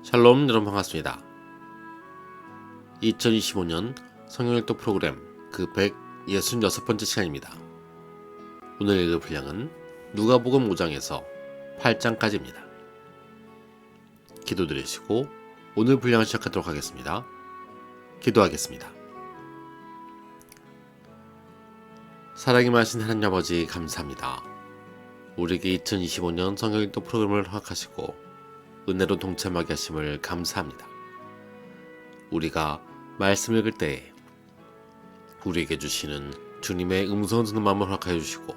샬롬 여러분 반갑습니다. 2025년 성경일독 프로그램 그 166번째 시간입니다. 오늘 읽을 분량은 누가복음 5장에서 8장까지입니다. 기도드리시고 오늘 분량을 시작하도록 하겠습니다. 기도하겠습니다. 사랑이 많으신 하나님 아버지 감사합니다. 우리에게 2025년 성경일독 프로그램을 허락하시고 은혜로 동참하게 하심을 감사합니다. 우리가 말씀을 읽을 때에 우리에게 주시는 주님의 음성을 듣는 마음을 허락하여 주시고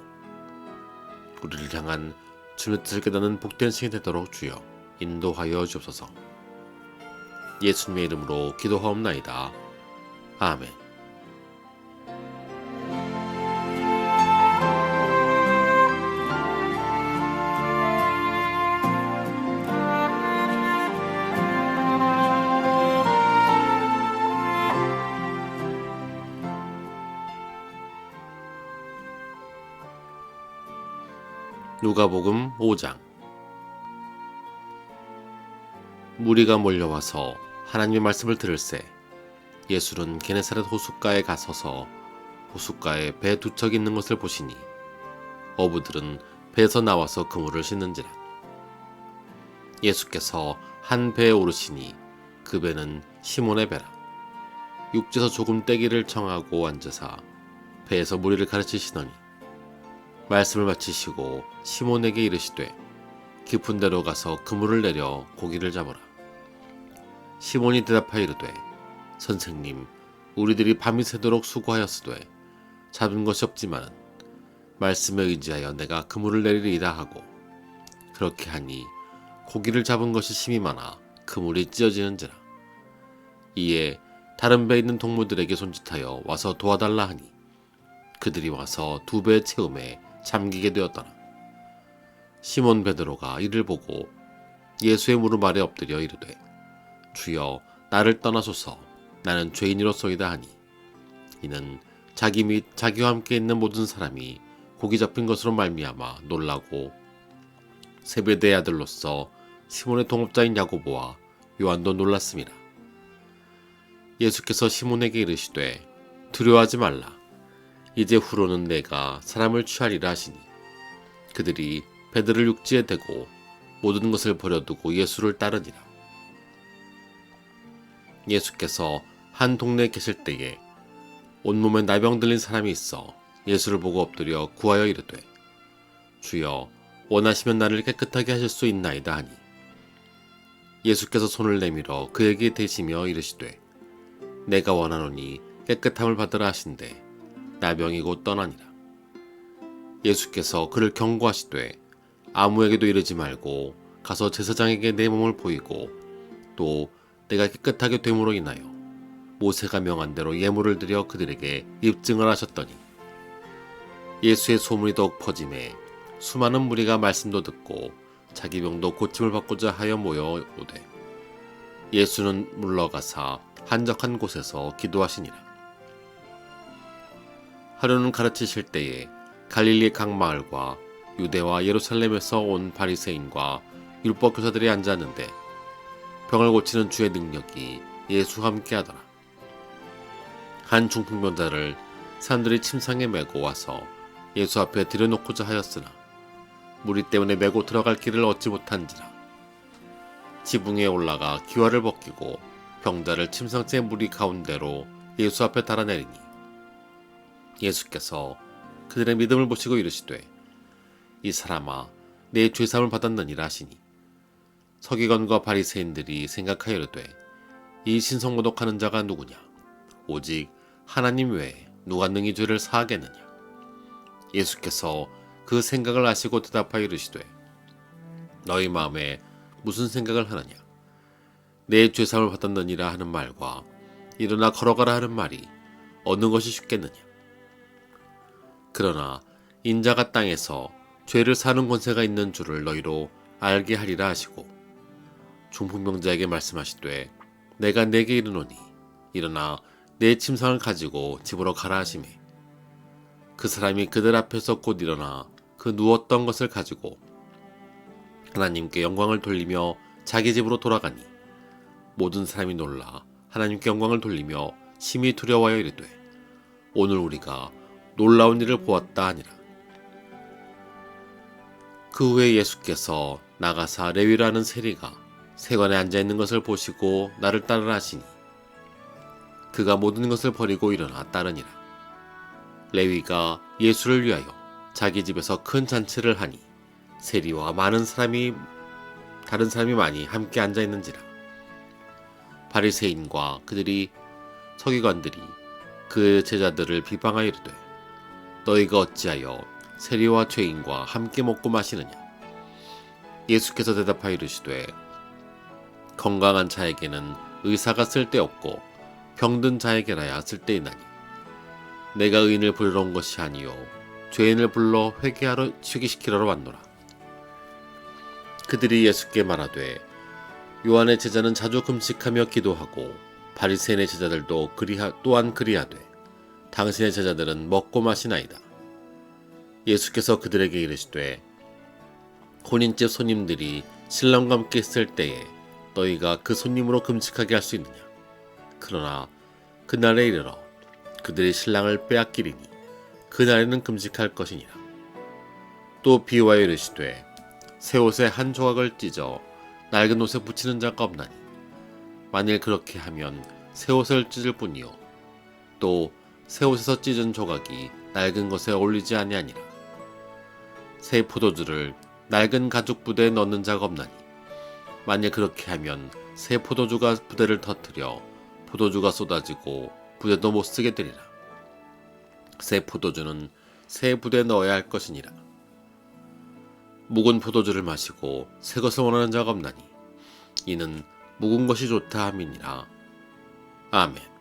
우리를 향한 주님의 뜻을 깨닫는 복된 시간이 되도록 주여 인도하여 주옵소서. 예수님의 이름으로 기도하옵나이다. 아멘. 누가복음 5장. 무리가 몰려와서 하나님의 말씀을 들을새 예수는 게네사렛 호숫가에 가서서 호숫가에 배 두 척 있는 것을 보시니 어부들은 배에서 나와서 그물을 씻는지라. 예수께서 한 배에 오르시니 그 배는 시몬의 배라. 육지에서 조금 떼기를 청하고 앉으사 배에서 무리를 가르치시더니 말씀을 마치시고 시몬에게 이르시되 깊은 데로 가서 그물을 내려 고기를 잡으라. 시몬이 대답하여 이르되 선생님, 우리들이 밤이 새도록 수고하였으되 잡은 것이 없지만 말씀에 의지하여 내가 그물을 내리리이다 하고 그렇게 하니 고기를 잡은 것이 심히 많아 그물이 찢어지는지라. 이에 다른 배에 있는 동무들에게 손짓하여 와서 도와달라 하니 그들이 와서 두 배의 채움에 잠기게 되었더라. 시몬 베드로가 이를 보고 예수의 무릎 아래 엎드려 이르되 주여 나를 떠나소서 나는 죄인이로소이다 하니 이는 자기 및 자기와 함께 있는 모든 사람이 고기 잡힌 것으로 말미암아 놀라고 세베대의 아들로서 시몬의 동업자인 야고보와 요한도 놀랐습니다. 예수께서 시몬에게 이르시되 두려워하지 말라. 이제 후로는 내가 사람을 취하리라 하시니 그들이 배들을 육지에 대고 모든 것을 버려두고 예수를 따르니라. 예수께서 한 동네에 계실 때에 온몸에 나병 들린 사람이 있어 예수를 보고 엎드려 구하여 이르되 주여 원하시면 나를 깨끗하게 하실 수 있나이다 하니 예수께서 손을 내밀어 그에게 대시며 이르시되 내가 원하노니 깨끗함을 받으라 하신대 나병이 곧 떠나니라. 예수께서 그를 경고하시되 아무에게도 이르지 말고 가서 제사장에게 내 몸을 보이고 또 내가 깨끗하게 됨으로 인하여 모세가 명한 대로 예물을 드려 그들에게 입증을 하셨더니 예수의 소문이 더욱 퍼짐에 수많은 무리가 말씀도 듣고 자기 병도 고침을 받고자 하여 모여 오되 예수는 물러가사 한적한 곳에서 기도하시니라. 하루는 가르치실 때에 갈릴리 각 마을과 유대와 예루살렘에서 온 바리새인과 율법 교사들이 앉았는데 병을 고치는 주의 능력이 예수와 함께 하더라. 한 중풍병자를 사람들이 침상에 메고 와서 예수 앞에 들여놓고자 하였으나 무리 때문에 메고 들어갈 길을 얻지 못한지라. 지붕에 올라가 기와를 벗기고 병자를 침상째 무리 가운데로 예수 앞에 달아내리니 예수께서 그들의 믿음을 보시고 이르시되 이 사람아 내 죄사함을 받았느니라 하시니 서기관과 바리새인들이 생각하여 이르되 이 신성모독하는 자가 누구냐 오직 하나님 외에 누가 능히 죄를 사하겠느냐. 예수께서 그 생각을 아시고 대답하여 이르시되 너희 마음에 무슨 생각을 하느냐 내 죄사함을 받았느니라 하는 말과 일어나 걸어가라 하는 말이 어느 것이 쉽겠느냐. 그러나 인자가 땅에서 죄를 사는 권세가 있는 줄을 너희로 알게 하리라 하시고 중풍병자에게 말씀하시되 내가 네게 이르노니 일어나 내 침상을 가지고 집으로 가라 하시매 그 사람이 그들 앞에서 곧 일어나 그 누웠던 것을 가지고 하나님께 영광을 돌리며 자기 집으로 돌아가니 모든 사람이 놀라 하나님께 영광을 돌리며 심히 두려워하여 이르되 오늘 우리가 놀라운 일을 보았다 하니라. 그 후에 예수께서 나가사 레위라는 세리가 세관에 앉아있는 것을 보시고 나를 따르라 하시니 그가 모든 것을 버리고 일어나 따르니라. 레위가 예수를 위하여 자기 집에서 큰 잔치를 하니 세리와 다른 사람이 많이 함께 앉아있는지라. 바리새인과 그들이 서기관들이 그 제자들을 비방하여 이르되 너희가 어찌하여 세리와 죄인과 함께 먹고 마시느냐. 예수께서 대답하여 이르시되 건강한 자에게는 의사가 쓸데없고 병든 자에게라야 쓸데있나니 내가 의인을 부르러 온 것이 아니요 죄인을 불러 회개시키러 왔노라. 그들이 예수께 말하되 요한의 제자는 자주 금식하며 기도하고 바리새인의 제자들도 또한 그리하되 당신의 제자들은 먹고 마시나이다. 예수께서 그들에게 이르시되 혼인집 손님들이 신랑과 함께 있을 때에 너희가 그 손님으로 금식하게 할 수 있느냐. 그러나 그날에 이르러 그들이 신랑을 빼앗기리니 그날에는 금식할 것이니라. 또 비유하여 이르시되 새 옷의 한 조각을 찢어 낡은 옷에 붙이는 자가 없나니 만일 그렇게 하면 새 옷을 찢을 뿐이요 또 새 옷에서 찢은 조각이 낡은 것에 어울리지 아니하니라. 새 포도주를 낡은 가죽 부대에 넣는 자가 없나니 만일 그렇게 하면 새 포도주가 부대를 터뜨려 포도주가 쏟아지고 부대도 못 쓰게 되리라. 새 포도주는 새 부대에 넣어야 할 것이니라. 묵은 포도주를 마시고 새 것을 원하는 자가 없나니 이는 묵은 것이 좋다 함이니라. 아멘.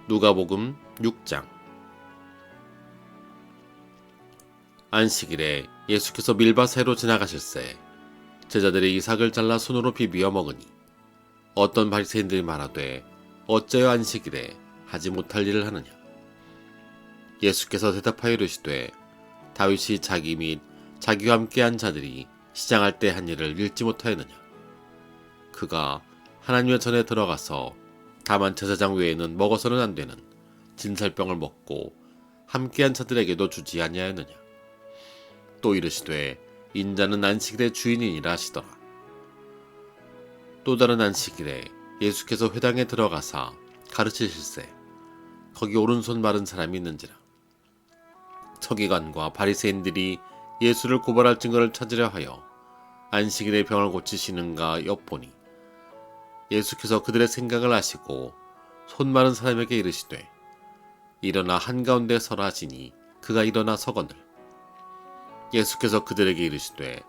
누가복음 6장. 안식일에 예수께서 밀밭으로 지나가실새 제자들이 이삭을 잘라 손으로 비비어 먹으니 어떤 바리새인들이 말하되 어째여 안식일에 하지 못할 일을 하느냐. 예수께서 대답하여 이르시되 다윗이 자기 및 자기와 함께한 자들이 시장할 때 한 일을 읽지 못하였느냐. 그가 하나님의 전에 들어가서 다만 제사장 외에는 먹어서는 안 되는 진설병을 먹고 함께한 자들에게도 주지 아니하였느냐. 또 이르시되 인자는 안식일의 주인이니라 하시더라. 또 다른 안식일에 예수께서 회당에 들어가사 가르치실세 거기 오른손 마른 사람이 있는지라. 서기관과 바리새인들이 예수를 고발할 증거를 찾으려 하여 안식일에 병을 고치시는가 엿보니 예수께서 그들의 생각을 아시고 손 마른 사람에게 이르시되 일어나 한가운데 서라 하시니 그가 일어나 서거늘. 예수께서 그들에게 이르시되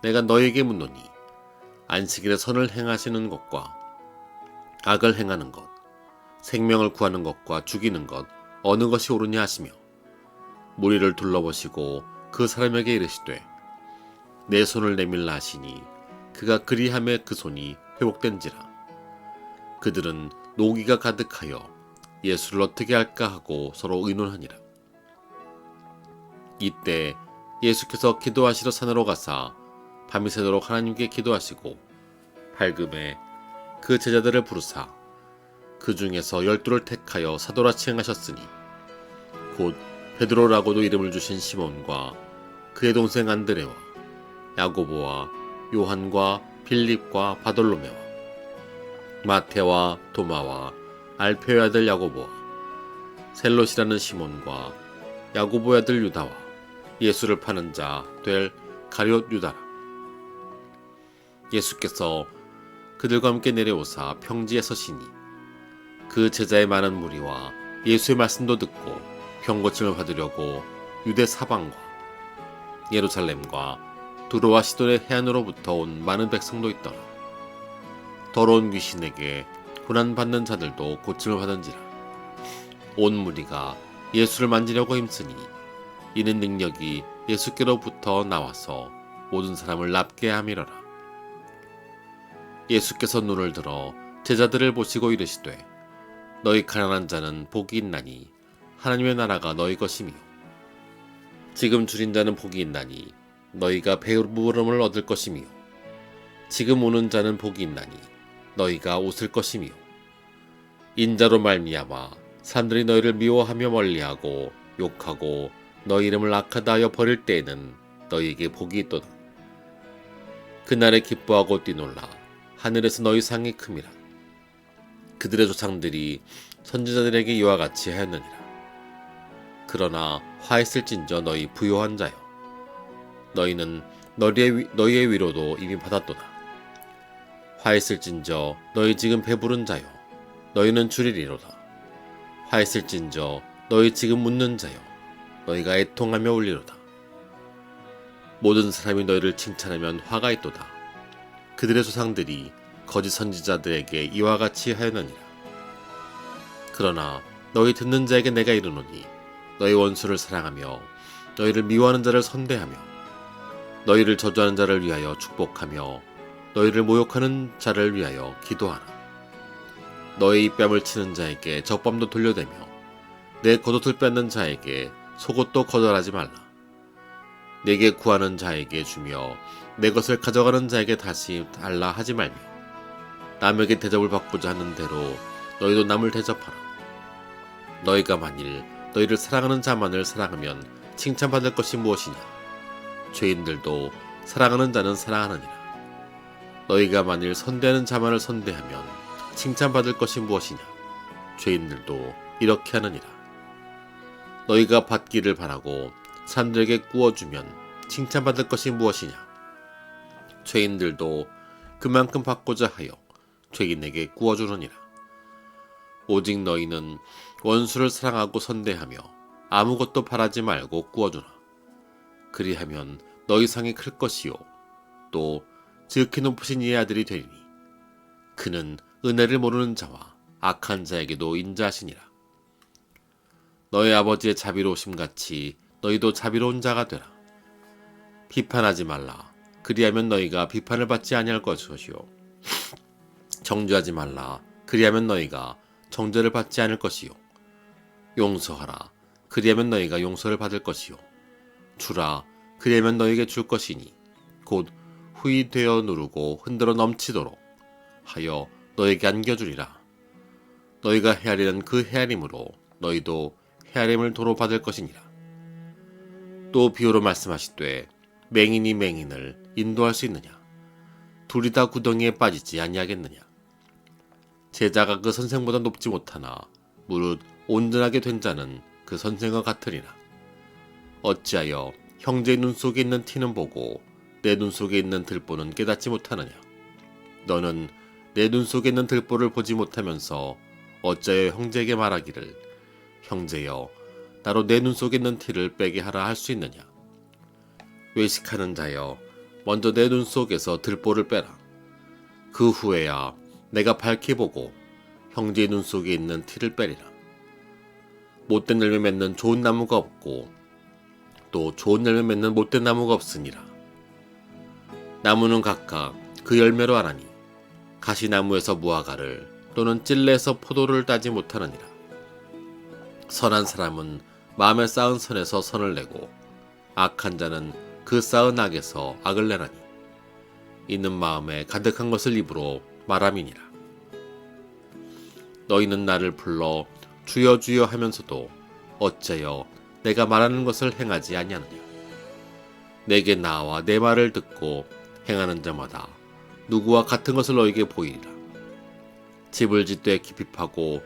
내가 너희에게 묻노니 안식일에 선을 행하시는 것과 악을 행하는 것, 생명을 구하는 것과 죽이는 것 어느 것이 옳으냐 하시며 무리를 둘러보시고 그 사람에게 이르시되 내 손을 내밀라 하시니 그가 그리하매 그 손이 회복된지라. 그들은 노기가 가득하여 예수를 어떻게 할까 하고 서로 의논하니라. 이때 예수께서 기도하시러 산으로 가사 밤이 새도록 하나님께 기도하시고 밝음에 그 제자들을 부르사 그 중에서 12를 택하여 사도라 칭하셨으니 곧 베드로라고도 이름을 주신 시몬과 그의 동생 안드레와 야고보와 요한과 빌립과 바돌로메와 마태와 도마와 알페의 아들 야고보와 셀롯이라는 시몬과 야고보의 아들 유다와 예수를 파는 자 될 가룟 유다라. 예수께서 그들과 함께 내려오사 평지에 서시니 그 제자의 많은 무리와 예수의 말씀도 듣고 병고침을 받으려고 유대 사방과 예루살렘과 두로와 시돈의 해안으로부터 온 많은 백성도 있더라. 더러운 귀신에게 고난받는 자들도 고침을 받은지라. 온 무리가 예수를 만지려고 힘쓰니 이는 능력이 예수께로부터 나와서 모든 사람을 낫게 함이러라. 예수께서 눈을 들어 제자들을 보시고 이르시되 너희 가난한 자는 복이 있나니 하나님의 나라가 너희 것이며 지금 줄인 자는 복이 있나니 너희가 배부름을 얻을 것이며 지금 오는 자는 복이 있나니 너희가 웃을 것이며 인자로 말미암아 사람들이 너희를 미워하며 멀리하고 욕하고 너희 이름을 악하다 하여 버릴 때에는 너희에게 복이 있도다. 그날에 기뻐하고 뛰놀라 하늘에서 너희 상이 큼이라. 그들의 조상들이 선지자들에게 이와 같이 하였느니라. 그러나 화했을진저 너희 부요한 자여 너희는 너희의 위로도 이미 받았도다. 화했을진저 너희 지금 배부른 자여 너희는 주리리로다. 화했을진저 너희 지금 묻는 자여 너희가 애통하며 울리로다. 모든 사람이 너희를 칭찬하면 화가 있도다. 그들의 조상들이 거짓 선지자들에게 이와 같이 하였느니라. 그러나 너희 듣는 자에게 내가 이르노니 너희 원수를 사랑하며 너희를 미워하는 자를 선대하며 너희를 저주하는 자를 위하여 축복하며 너희를 모욕하는 자를 위하여 기도하라. 너희 입뺨을 치는 자에게 적밤도 돌려대며 내 겉옷을 뺏는 자에게 속옷도 거절하지 말라. 내게 구하는 자에게 주며 내 것을 가져가는 자에게 다시 달라 하지 말며 남에게 대접을 받고자 하는 대로 너희도 남을 대접하라. 너희가 만일 너희를 사랑하는 자만을 사랑하면 칭찬받을 것이 무엇이냐? 죄인들도 사랑하는 자는 사랑하느니라. 너희가 만일 선대하는 자만을 선대하면 칭찬받을 것이 무엇이냐? 죄인들도 이렇게 하느니라. 너희가 받기를 바라고 사람들에게 구워주면 칭찬받을 것이 무엇이냐? 죄인들도 그만큼 받고자 하여 죄인에게 구워주느니라. 오직 너희는 원수를 사랑하고 선대하며 아무것도 바라지 말고 구워주라. 그리하면 너희 상이 클 것이요 또 지극히 높으신 이의 아들이 되리니 그는 은혜를 모르는 자와 악한 자에게도 인자하시니라. 너희 아버지의 자비로우심같이 너희도 자비로운 자가 되라. 비판하지 말라. 그리하면 너희가 비판을 받지 아니할 것이요 정죄하지 말라. 그리하면 너희가 정죄를 받지 않을 것이요 용서하라. 그리하면 너희가 용서를 받을 것이요 주라. 그리하면 너희에게 줄 것이니 곧 후히 되어 누르고 흔들어 넘치도록 하여 너희에게 안겨주리라. 너희가 헤아리는 그 헤아림으로 너희도 헤아림을 도로 받을 것이니라. 또 비유로 말씀하시되 맹인이 맹인을 인도할 수 있느냐? 둘이 다 구덩이에 빠지지 아니하겠느냐? 제자가 그 선생보다 높지 못하나 무릇 온전하게 된 자는 그 선생과 같으리라. 어찌하여 형제의 눈 속에 있는 티는 보고 내 눈 속에 있는 들보는 깨닫지 못하느냐? 너는 내 눈 속에 있는 들보를 보지 못하면서 어찌하여 형제에게 말하기를 형제여 나로 내 눈 속에 있는 티를 빼게 하라 할 수 있느냐? 외식하는 자여 먼저 내 눈 속에서 들보를 빼라. 그 후에야 내가 밝히 보고 형제의 눈 속에 있는 티를 빼리라. 못된 열매 맺는 좋은 나무가 없고 또 좋은 열매 맺는 못된 나무가 없으니라. 나무는 각각 그 열매로 알아니 가시나무에서 무화과를 또는 찔레에서 포도를 따지 못하느니라. 선한 사람은 마음에 쌓은 선에서 선을 내고 악한 자는 그 쌓은 악에서 악을 내나니 이는 마음에 가득한 것을 입으로 말함이니라. 너희는 나를 불러 주여 주여 하면서도 어째여 내가 말하는 것을 행하지 아니하느냐? 내게 나와 내 말을 듣고 행하는 자마다 누구와 같은 것을 너희에게 보이리라. 집을 짓되 깊이 파고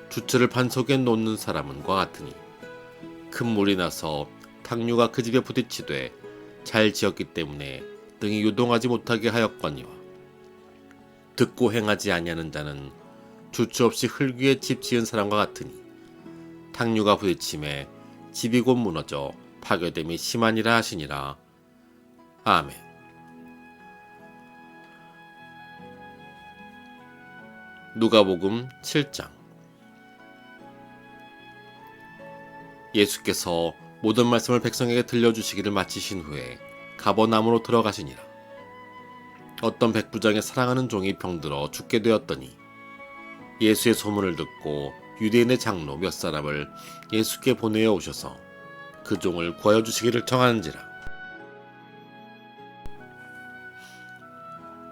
주철을 반 속에 놓는 사람은과 같으니 큰 물이 나서 탕류가 그 집에 부딪히되 잘 지었기 때문에 등이 유동하지 못하게 하였거니와 듣고 행하지 아니하는 자는 주체 없이 흙 위에 집 지은 사람과 같으니 탕류가 부딪힘에 집이 곧 무너져 파괴됨이 심하니라 하시니라. 아멘. 누가복음 7장. 예수께서 모든 말씀을 백성에게 들려주시기를 마치신 후에 가버나움으로 들어가시니라. 어떤 백부장의 사랑하는 종이 병들어 죽게 되었더니 예수의 소문을 듣고 유대인의 장로 몇 사람을 예수께 보내어 오셔서 그 종을 구하여 주시기를 청하는지라.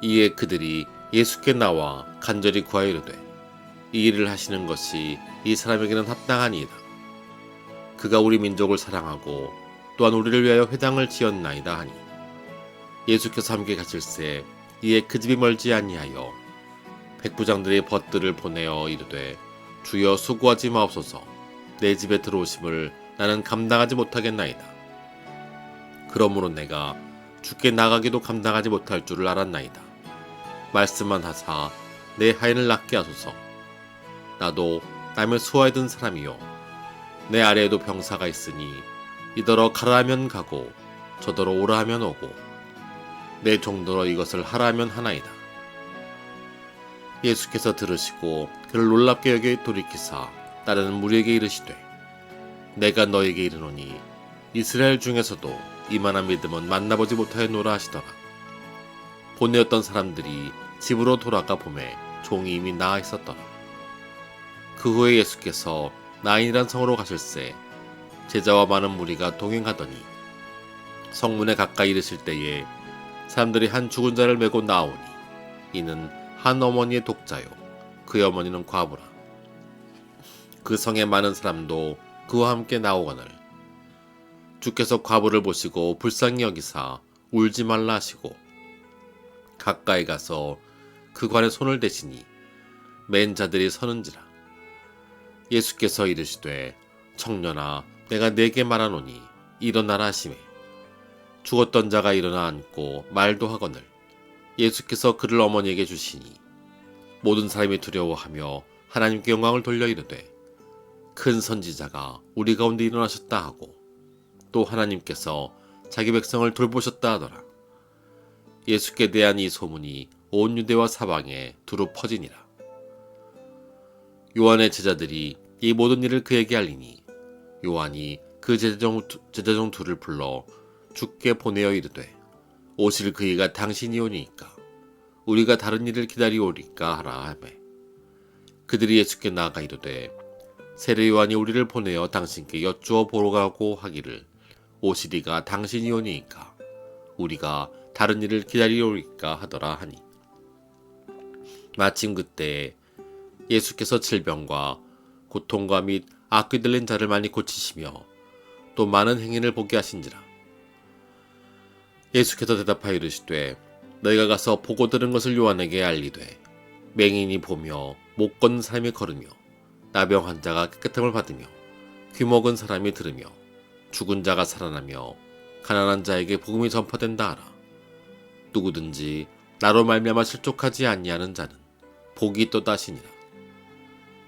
이에 그들이 예수께 나와 간절히 구하여 이르되 이 일을 하시는 것이 이 사람에게는 합당하니이다. 그가 우리 민족을 사랑하고 또한 우리를 위하여 회당을 지었나이다 하니 예수께서 함께 가실새 이에 그 집이 멀지 아니하여 백부장들이 벗들을 보내어 이르되 주여 수고하지 마옵소서. 내 집에 들어오심을 나는 감당하지 못하겠나이다. 그러므로 내가 주께 나가기도 감당하지 못할 줄을 알았나이다. 말씀만 하사 내 하인을 낫게 하소서. 나도 남의 수하에 든 사람이요 내 아래에도 병사가 있으니 이더러 가라 하면 가고 저더러 오라 하면 오고 내 종더러 이것을 하라 하면 하나이다. 예수께서 들으시고 그를 놀랍게 여겨 돌이키사 따르는 무리에게 이르시되 내가 너에게 이르노니 이스라엘 중에서도 이만한 믿음은 만나보지 못하였노라 하시더라. 보내었던 사람들이 집으로 돌아가 보매 종이 이미 나아 있었더라. 그 후에 예수께서 나인이란 성으로 가실새 제자와 많은 무리가 동행하더니 성문에 가까이 이르실 때에 사람들이 한 죽은 자를 메고 나오니 이는 한 어머니의 독자요 그의 어머니는 과부라. 그 성에 많은 사람도 그와 함께 나오거늘 주께서 과부를 보시고 불쌍히 여기사 울지 말라 하시고 가까이 가서 그 관에 손을 대시니 맨 자들이 서는지라. 예수께서 이르시되 청년아 내가 네게 말하노니 일어나라 하시매 죽었던 자가 일어나 앉고 말도 하거늘 예수께서 그를 어머니에게 주시니 모든 사람이 두려워하며 하나님께 영광을 돌려 이르되 큰 선지자가 우리 가운데 일어나셨다 하고 또 하나님께서 자기 백성을 돌보셨다 하더라. 예수께 대한 이 소문이 온 유대와 사방에 두루 퍼지니라. 요한의 제자들이 이 모든 일을 그에게 알리니 요한이 그 제자중 둘을 불러 주께 보내어 이르되 오실 그이가 당신이 오니까 우리가 다른 일을 기다리오리까 하라 하매 그들이 예수께 나아가 이르되 세례 요한이 우리를 보내어 당신께 여쭈어 보러 가고 하기를 오시리가 당신이 오니까 우리가 다른 일을 기다리오리까 하더라 하니 마침 그때에 예수께서 질병과 고통과 및 악귀 들린 자를 많이 고치시며 또 많은 행인을 보게 하신지라. 예수께서 대답하여 이르시되 너희가 가서 보고 들은 것을 요한에게 알리되 맹인이 보며 못 걷는 사람이 걸으며 나병 환자가 깨끗함을 받으며 귀 먹은 사람이 들으며 죽은 자가 살아나며 가난한 자에게 복음이 전파된다 하라. 누구든지 나로 말미암아 실족하지 아니하는 자는 복이 있도다 하시니라.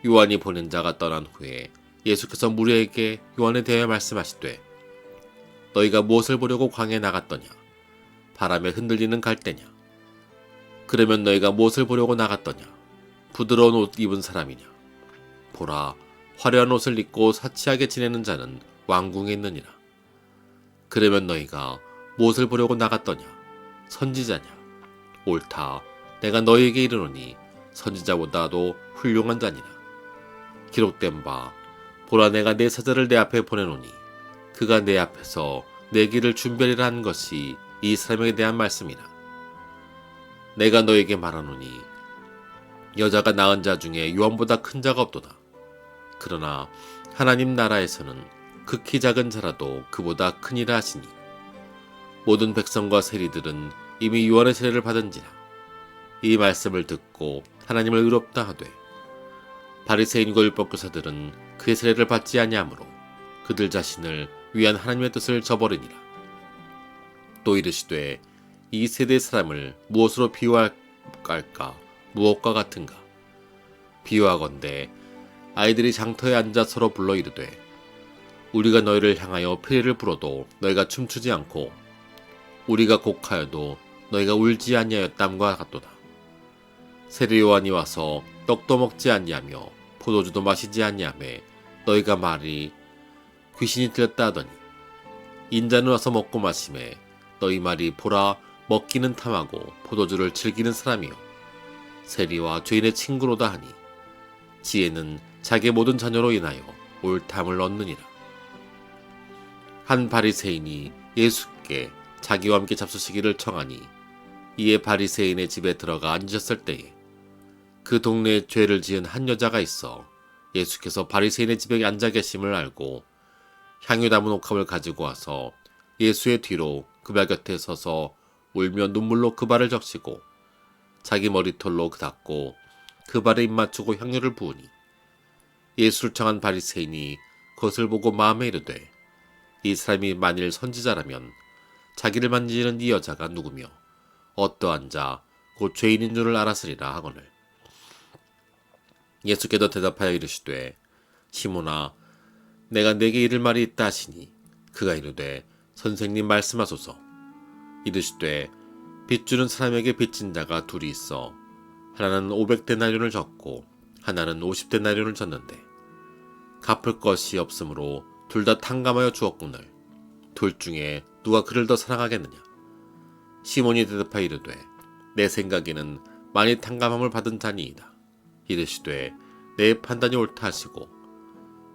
요한이 보낸 자가 떠난 후에 예수께서 무리에게 요한에 대하여 말씀하시되 너희가 무엇을 보려고 광야에 나갔더냐? 바람에 흔들리는 갈대냐? 그러면 너희가 무엇을 보려고 나갔더냐? 부드러운 옷 입은 사람이냐? 보라, 화려한 옷을 입고 사치하게 지내는 자는 왕궁에 있느니라. 그러면 너희가 무엇을 보려고 나갔더냐? 선지자냐? 옳다, 내가 너희에게 이르노니 선지자보다도 훌륭한 자니라. 기록된 바 보라 내가 내 사자를 내 앞에 보내노니 그가 내 앞에서 내 길을 준비하리라 한 것이 이 사람에게 대한 말씀이라. 내가 너에게 말하노니 여자가 낳은 자 중에 요한보다 큰 자가 없도다. 그러나 하나님 나라에서는 극히 작은 자라도 그보다 크니라 하시니 모든 백성과 세리들은 이미 요한의 세례를 받은지라. 이 말씀을 듣고 하나님을 의롭다 하되 바리새인과 율법교사들은 그의 세례를 받지 아니하므로 그들 자신을 위한 하나님의 뜻을 저버리니라. 또 이르시되 이 세대 사람을 무엇으로 비유할까? 무엇과 같은가? 비유하건대 아이들이 장터에 앉아 서로 불러 이르되 우리가 너희를 향하여 피리를 불어도 너희가 춤추지 않고 우리가 곡하여도 너희가 울지 아니하였담과 같도다. 세례 요한이 와서 떡도 먹지 아니하며 포도주도 마시지 아니하매 너희가 말이 귀신이 들렸다 하더니 인자는 와서 먹고 마시매 너희 말이 보라 먹기는 탐하고 포도주를 즐기는 사람이요 세리와 죄인의 친구로다 하니 지혜는 자기의 모든 자녀로 인하여 옳담을 얻느니라. 한 바리새인이 예수께 자기와 함께 잡수시기를 청하니 이에 바리새인의 집에 들어가 앉으셨을 때에 그 동네에 죄를 지은 한 여자가 있어 예수께서 바리새인의 집에 앉아 계심을 알고 향유 담은 옥합을 가지고 와서 예수의 뒤로 그 발 곁에 서서 울며 눈물로 그 발을 적시고 자기 머리털로 닦고 그 발에 입 맞추고 향유를 부으니 예수를 청한 바리새인이 그것을 보고 마음에 이르되 이 사람이 만일 선지자라면 자기를 만지는 이 여자가 누구며 어떠한 자 곧 죄인인 줄을 알았으리라 하거늘. 예수께서 대답하여 이르시되 시몬아 내가 네게 이를 말이 있다 하시니 그가 이르되 선생님 말씀하소서. 이르시되 빚주는 사람에게 빚진 자가 둘이 있어 하나는 500데나리온을 졌고 하나는 50데나리온을 졌는데 갚을 것이 없으므로 둘 다 탕감하여 주었거늘 둘 중에 누가 그를 더 사랑하겠느냐. 시몬이 대답하여 이르되 내 생각에는 많이 탕감함을 받은 자니이다. 이르시되 내 판단이 옳다 하시고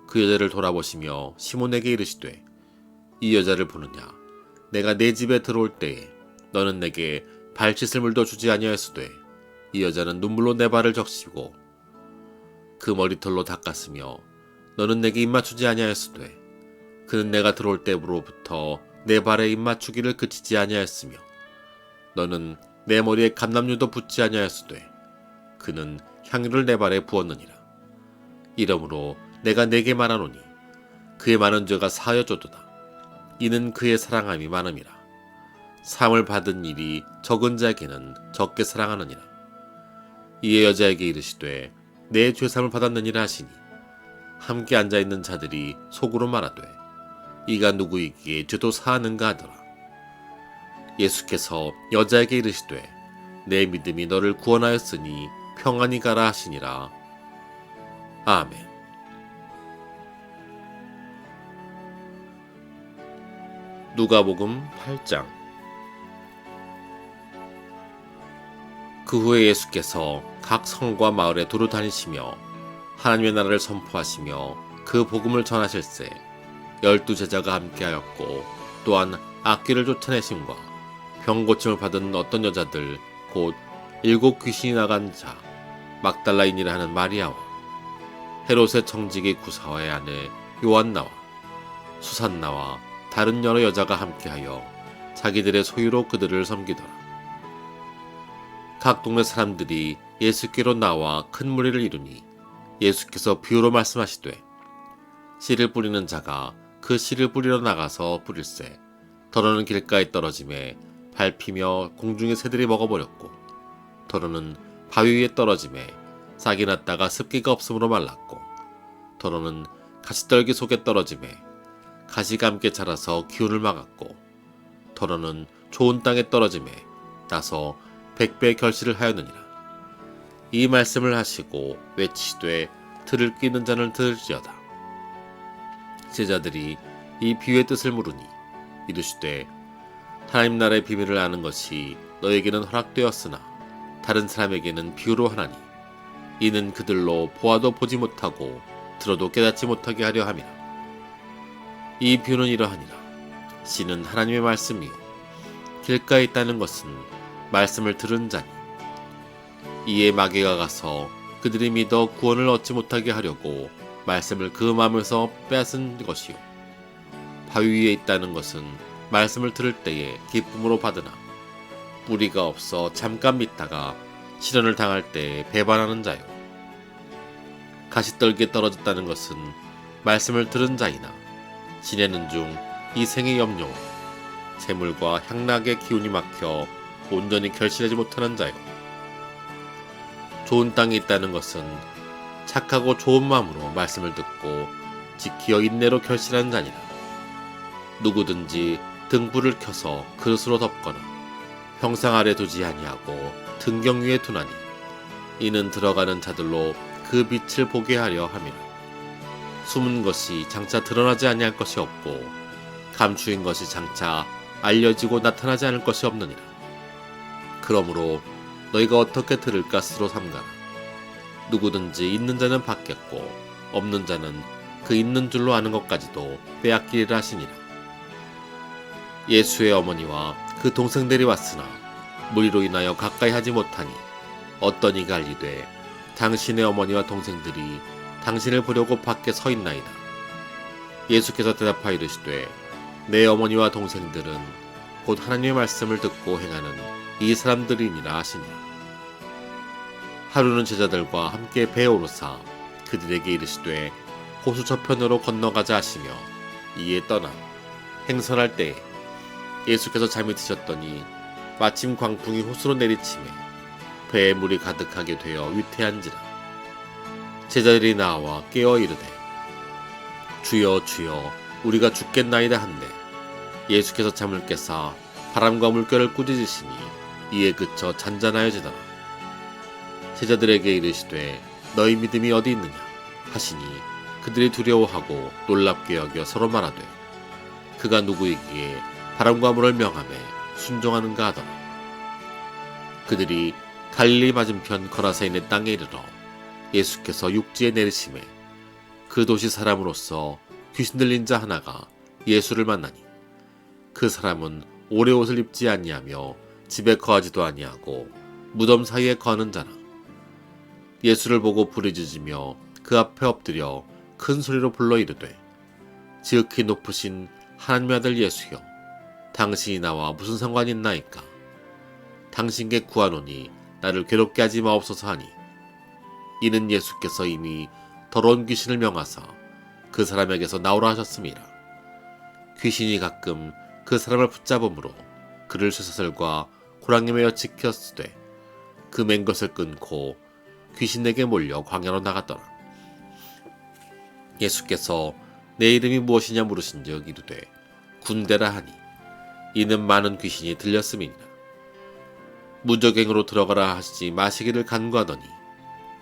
그 여자를 돌아보시며 시몬에게 이르시되 이 여자를 보느냐. 내가 내 집에 들어올 때에 너는 내게 발 씻을 물도 주지 아니하였으되 이 여자는 눈물로 내 발을 적시고 그 머리털로 닦았으며 너는 내게 입맞추지 아니하였으되 그는 내가 들어올 때로부터 내 발에 입맞추기를 그치지 아니하였으며 너는 내 머리에 감람유도 붓지 아니하였으되 그는 향유를 내 발에 부었느니라. 이러므로 내가 네게 말하노니 그의 많은 죄가 사하여졌도다. 이는 그의 사랑함이 많음이라. 사함을 받은 일이 적은 자에게는 적게 사랑하느니라. 이에 여자에게 이르시되 내 죄사함을 받았느니라 하시니 함께 앉아있는 자들이 속으로 말하되 이가 누구이기에 죄도 사하는가 하더라. 예수께서 여자에게 이르시되 내 믿음이 너를 구원하였으니 평안히 가라 하시니라. 아멘. 누가복음 8장. 그 후에 예수께서 각 성과 마을에 두루 다니시며 하나님의 나라를 선포하시며 그 복음을 전하실세 12 제자가 함께하였고 또한 악귀를 쫓아내심과 병 고침을 받은 어떤 여자들 곧 7 귀신이 나간 자 막달라인이라 하는 마리아와 헤롯의 청지기 구사와의 아내 요한나와 수산나와 다른 여러 여자가 함께하여 자기들의 소유로 그들을 섬기더라. 각 동네 사람들이 예수께로 나와 큰 무리를 이루니 예수께서 비유로 말씀하시되 씨를 뿌리는 자가 그 씨를 뿌리러 나가서 뿌릴새 더러는 길가에 떨어짐에 밟히며 공중의 새들이 먹어버렸고 더러는 바위 위에 떨어짐에 싹이 났다가 습기가 없으므로 말랐고 더러는 가시떨기 속에 떨어짐에 가시가 함께 자라서 기운을 막았고 더러는 좋은 땅에 떨어짐에 나서 100배의 결실을 하였느니라. 이 말씀을 하시고 외치되 들을 끼 있는 자는 들을지어다. 제자들이 이 비유의 뜻을 물으니 이르시되 하나님 나라의 비밀을 아는 것이 너에게는 허락되었으나 다른 사람에게는 비유로 하나니 이는 그들로 보아도 보지 못하고 들어도 깨닫지 못하게 하려 함이라. 이 비유는 이러하니라. 씨는 하나님의 말씀이요 길가에 있다는 것은 말씀을 들은 자니 이에 마귀가 가서 그들이 믿어 구원을 얻지 못하게 하려고 말씀을 그 마음에서 빼앗은 것이요 바위 위에 있다는 것은 말씀을 들을 때에 기쁨으로 받으나 뿌리가 없어 잠깐 믿다가 시련을 당할 때에 배반하는 자요 가시떨기에 떨어졌다는 것은 말씀을 들은 자이나 지내는 중 이 생의 염려와 재물과 향락의 기운이 막혀 온전히 결실하지 못하는 자요 좋은 땅에 있다는 것은 착하고 좋은 마음으로 말씀을 듣고 지키어 인내로 결실하는 자니라. 누구든지 등불을 켜서 그릇으로 덮거나 평상 아래 두지 아니하고 등경 위에 두나니 이는 들어가는 자들로 그 빛을 보게 하려 함이라. 숨은 것이 장차 드러나지 아니할 것이 없고 감추인 것이 장차 알려지고 나타나지 않을 것이 없느니라. 그러므로 너희가 어떻게 들을까 스스로 삼가라. 누구든지 있는 자는 받겠고 없는 자는 그 있는 줄로 아는 것까지도 빼앗기리라 하시니라. 예수의 어머니와 그 동생들이 왔으나 무리로 인하여 가까이 하지 못하니 어떤 이가 알리되 당신의 어머니와 동생들이 당신을 보려고 밖에 서 있나이다. 예수께서 대답하여 이르시되 내 어머니와 동생들은 곧 하나님의 말씀을 듣고 행하는 이 사람들이니라 하시니 하루는 제자들과 함께 배에 오르사 그들에게 이르시되 호수 저편으로 건너가자 하시며 이에 떠나 행선할 때에 예수께서 잠이 드셨더니 마침 광풍이 호수로 내리치매 배에 물이 가득하게 되어 위태한지라 제자들이 나와 깨어 이르되 주여 주여 우리가 죽겠나이다 한데 예수께서 잠을 깨사 바람과 물결을 꾸짖으시니 이에 그쳐 잔잔하여지더라. 제자들에게 이르시되 너희 믿음이 어디 있느냐 하시니 그들이 두려워하고 놀랍게 여겨 서로 말하되 그가 누구이기에 바람과 물을 명하매 순종하는가 하더라. 그들이 갈릴리 맞은편 거라사인의 땅에 이르러 예수께서 육지에 내리심에 그 도시 사람으로서 귀신 들린 자 하나가 예수를 만나니 그 사람은 오래 옷을 입지 아니하며 집에 거하지도 아니하고 무덤 사이에 거하는 자라. 예수를 보고 부르짖으며 그 앞에 엎드려 큰 소리로 불러 이르되 지극히 높으신 하나님의 아들 예수여 당신이 나와 무슨 상관이 있나이까. 당신께 구하노니 나를 괴롭게 하지 마옵소서 하니 이는 예수께서 이미 더러운 귀신을 명하사 그 사람에게서 나오라 하셨음이라. 귀신이 가끔 그 사람을 붙잡음으로 그를 쇠사슬과 고랑에 매어 지켰으되 그 맨 것을 끊고 귀신에게 몰려 광야로 나갔더라. 예수께서 내 이름이 무엇이냐 물으신즉 이르되 군대라 하니 이는 많은 귀신이 들렸음이니라. 무적행으로 들어가라 하시지 마시기를 간구하더니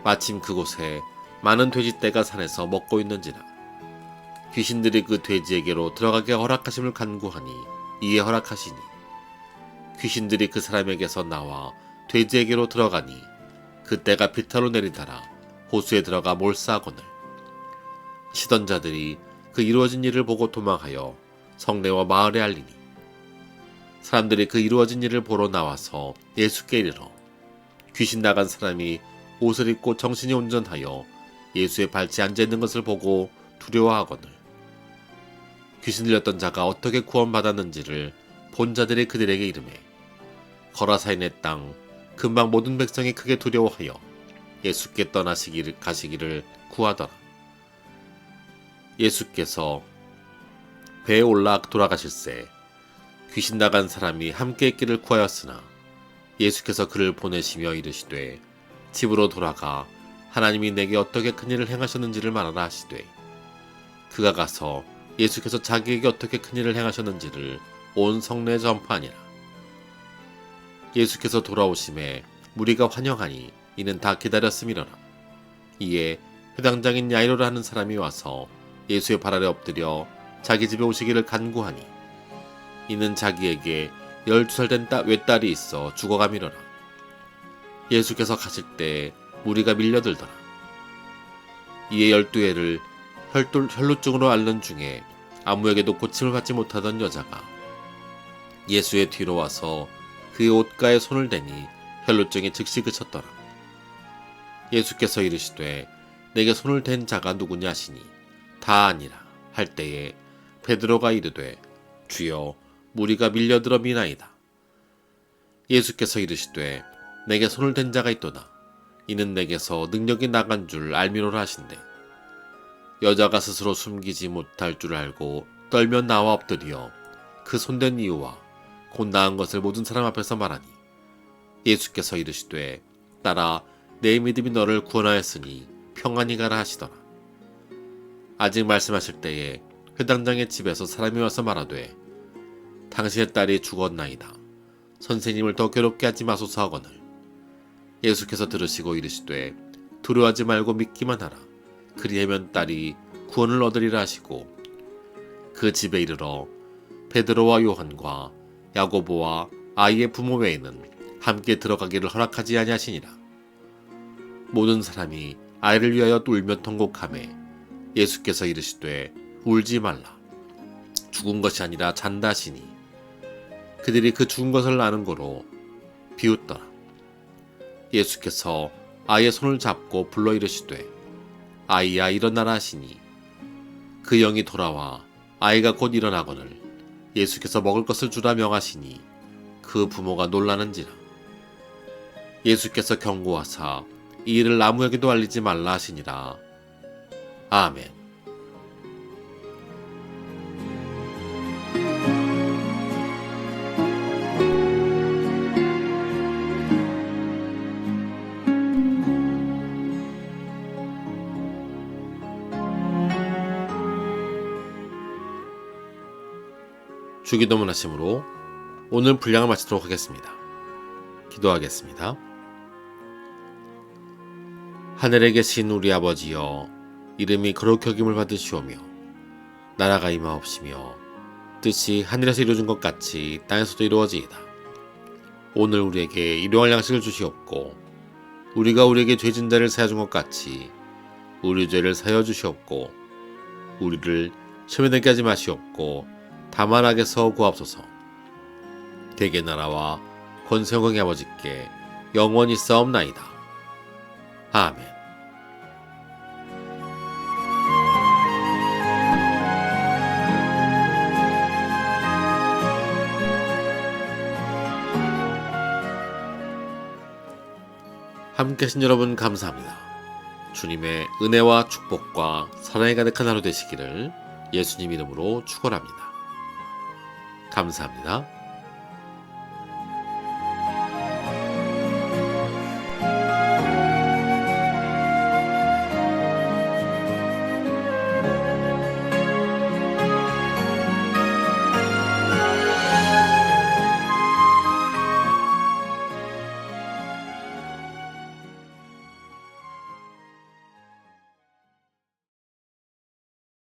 마침 그곳에 많은 돼지떼가 산에서 먹고 있는지라. 귀신들이 그 돼지에게로 들어가게 허락하심을 간구하니 이에 허락하시니 귀신들이 그 사람에게서 나와 돼지에게로 들어가니 그 떼가 비타로 내리다라 호수에 들어가 몰사하거늘 시던 자들이 그 이루어진 일을 보고 도망하여 성내와 마을에 알리니 사람들이 그 이루어진 일을 보러 나와서 예수께 이르러 귀신 나간 사람이 옷을 입고 정신이 온전하여 예수의 발치에 앉아있는 것을 보고 두려워하거늘 귀신 들렸던 자가 어떻게 구원받았는지를 본 자들이 그들에게 이르매 거라사인의 땅 금방 모든 백성이 크게 두려워하여 예수께 가시기를 구하더라. 예수께서 배에 올라 돌아가실새 귀신 나간 사람이 함께 있기를 구하였으나 예수께서 그를 보내시며 이르시되 집으로 돌아가 하나님이 내게 어떻게 큰일을 행하셨는지를 말하라 하시되 그가 가서 예수께서 자기에게 어떻게 큰일을 행하셨는지를 온 성내에 전파하니라. 예수께서 돌아오심에 무리가 환영하니 이는 다 기다렸음이로라. 이에 회당장인 야이로라 하는 사람이 와서 예수의 발 아래 엎드려 자기 집에 오시기를 간구하니 이는 자기에게 12살 된 외딸이 있어 죽어가미러라. 예수께서 가실 때 무리가 밀려들더라. 이에 12해를 혈루증으로 앓는 중에 아무에게도 고침을 받지 못하던 여자가 예수의 뒤로 와서 그의 옷가에 손을 대니 혈루증이 즉시 그쳤더라. 예수께서 이르시되 내게 손을 댄 자가 누구냐 하시니 다 아니라 할 때에 베드로가 이르되 주여 무리가 밀려들어 미나이다. 예수께서 이르시되 내게 손을 댄 자가 있도다. 이는 내게서 능력이 나간 줄 알미노라 하신대 여자가 스스로 숨기지 못할 줄 알고 떨며 나와 엎드려 그 손댄 이유와 곧 나은 것을 모든 사람 앞에서 말하니 예수께서 이르시되 딸아 내 믿음이 너를 구원하였으니 평안히 가라 하시더라. 아직 말씀하실 때에 회당장의 집에서 사람이 와서 말하되 당신의 딸이 죽었나이다. 선생님을 더 괴롭게 하지 마소서 하거늘 예수께서 들으시고 이르시되 두려워하지 말고 믿기만 하라. 그리하면 딸이 구원을 얻으리라 하시고 그 집에 이르러 베드로와 요한과 야고보와 아이의 부모 외에는 함께 들어가기를 허락하지 아니하시니라. 모든 사람이 아이를 위하여 울며 통곡하매 예수께서 이르시되 울지 말라. 죽은 것이 아니라 잔다 하시니 그들이 그 죽은 것을 아는 고로 비웃더라. 예수께서 아이의 손을 잡고 불러 이르시되 아이야 일어나라 하시니 그 영이 돌아와 아이가 곧 일어나거늘 예수께서 먹을 것을 주라 명하시니 그 부모가 놀라는지라. 예수께서 경고하사 이 일을 아무에게도 알리지 말라 하시니라. 아멘. 주기도문 하심으로 오늘 분량을 마치도록 하겠습니다. 기도하겠습니다. 하늘에 계신 우리 아버지여, 이름이 거룩히 여김을 받으시오며 나라가 임하옵시며 뜻이 하늘에서 이루어진 것 같이 땅에서도 이루어지이다. 오늘 우리에게 일용할 양식을 주시옵고 우리가 우리에게 죄진 자를 사하여 준 것 같이 우리 죄를 사하여 주시옵고 우리를 시험에 들게 하지 마시옵고 다만 악에서 구하옵소서. 대개 나라와 권세 영광의 아버지께 영원히 싸움나이다. 아멘. 함께 하신 여러분 감사합니다. 주님의 은혜와 축복과 사랑이 가득한 하루 되시기를 예수님 이름으로 축원합니다. 감사합니다.